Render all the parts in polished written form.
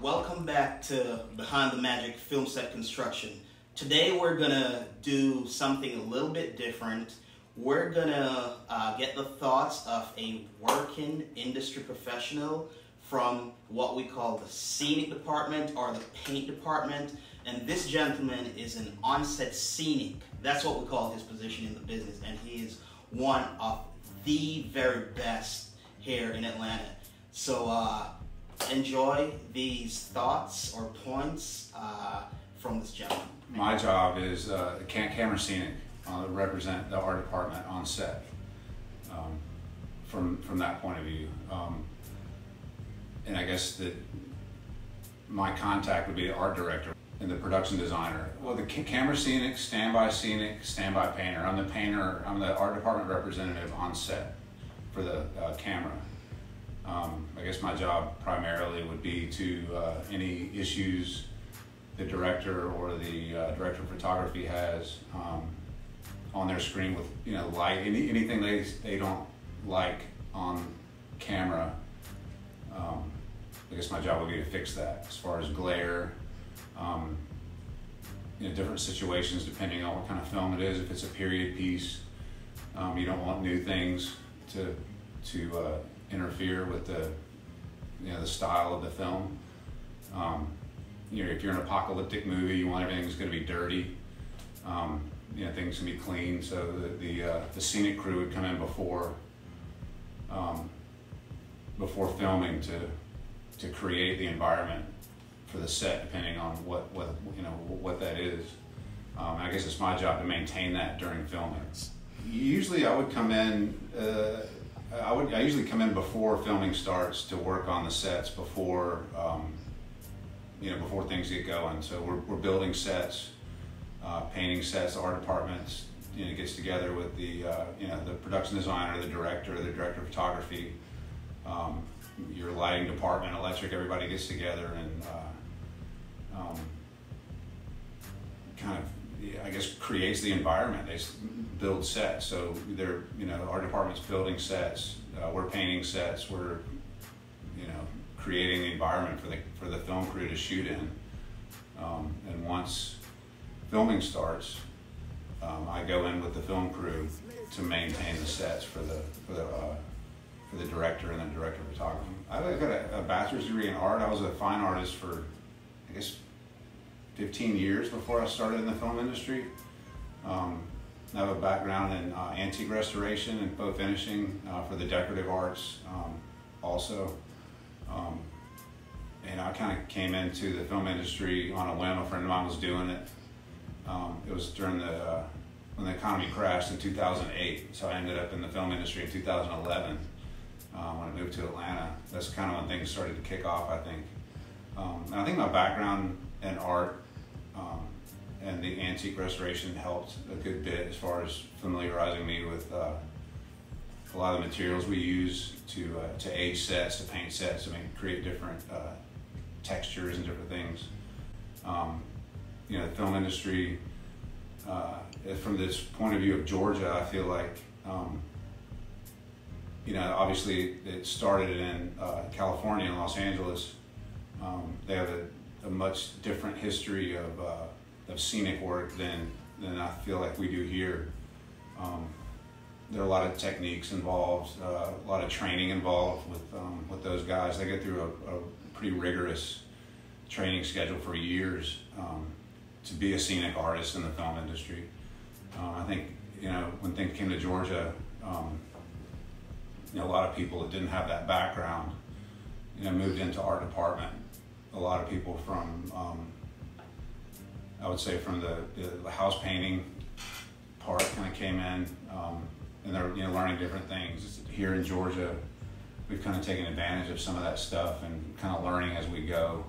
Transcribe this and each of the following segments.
Welcome back to Behind the Magic Film Set Construction. Today we're gonna do something a little bit different. We're gonna get the thoughts of a working industry professional from what we call the scenic department or the paint department. And this gentleman is an on-set scenic. That's what we call his position in the business. And he is one of the very best here in Atlanta. So enjoy these thoughts or points from this gentleman. My job is camera scenic, represent the art department on set from that point of view. And I guess that my contact would be the art director and the production designer. Well, the camera scenic, standby painter. I'm the painter, I'm the art department representative on set for the camera. I guess my job primarily would be to any issues the director or the director of photography has on their screen with light, anything they don't like on camera. I guess my job would be to fix that as far as glare, different situations depending on what kind of film it is. If it's a period piece, you don't want new things to interfere with the style of the film. If you're an apocalyptic movie, you want everything that's going to be dirty. Things can be clean. So the scenic crew would come in before filming to create the environment for the set, depending on what that is. I guess it's my job to maintain that during filming. Usually, I would come in. I usually come in before filming starts to work on the sets before before things get going. So we're building sets, painting sets. The art department gets together with the production designer, the director of photography, your lighting department, electric. Everybody gets together and I guess creates the environment. They build sets. So they're our department's building sets. We're painting sets. We're creating the environment for the film crew to shoot in. And once filming starts, I go in with the film crew to maintain the sets for the director and the director of photography. I've got a bachelor's degree in art. I was a fine artist for, I guess, 15 years before I started in the film industry. I have a background in antique restoration and faux finishing for the decorative arts also. And I kind of came into the film industry on a whim. A friend of mine was doing it. It was during when the economy crashed in 2008. So I ended up in the film industry in 2011 when I moved to Atlanta. That's kind of when things started to kick off, I think. And I think my background in art and the antique restoration helped a good bit as far as familiarizing me with a lot of the materials we use to age sets, to paint sets, create different textures and different things. The film industry, from this point of view of Georgia, I feel like, obviously it started in California and Los Angeles. They have a much different history of scenic work than I feel like we do here. There are a lot of techniques involved, a lot of training involved with those guys. They go through a pretty rigorous training schedule for years to be a scenic artist in the film industry. I think when things came to Georgia, a lot of people that didn't have that background, moved into art department. A lot of people from, I would say, from the house painting part kind of came in, and they're learning different things. Here in Georgia, we've kind of taken advantage of some of that stuff and kind of learning as we go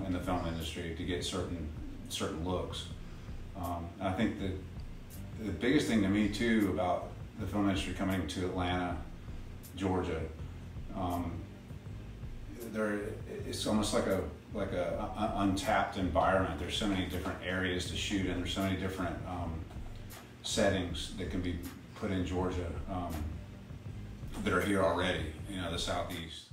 in the film industry to get certain looks. And I think that the biggest thing to me too about the film industry coming to Atlanta, Georgia, it's almost like a untapped environment. There's so many different areas to shoot in. There's so many different settings that can be put in Georgia that are here already, the Southeast.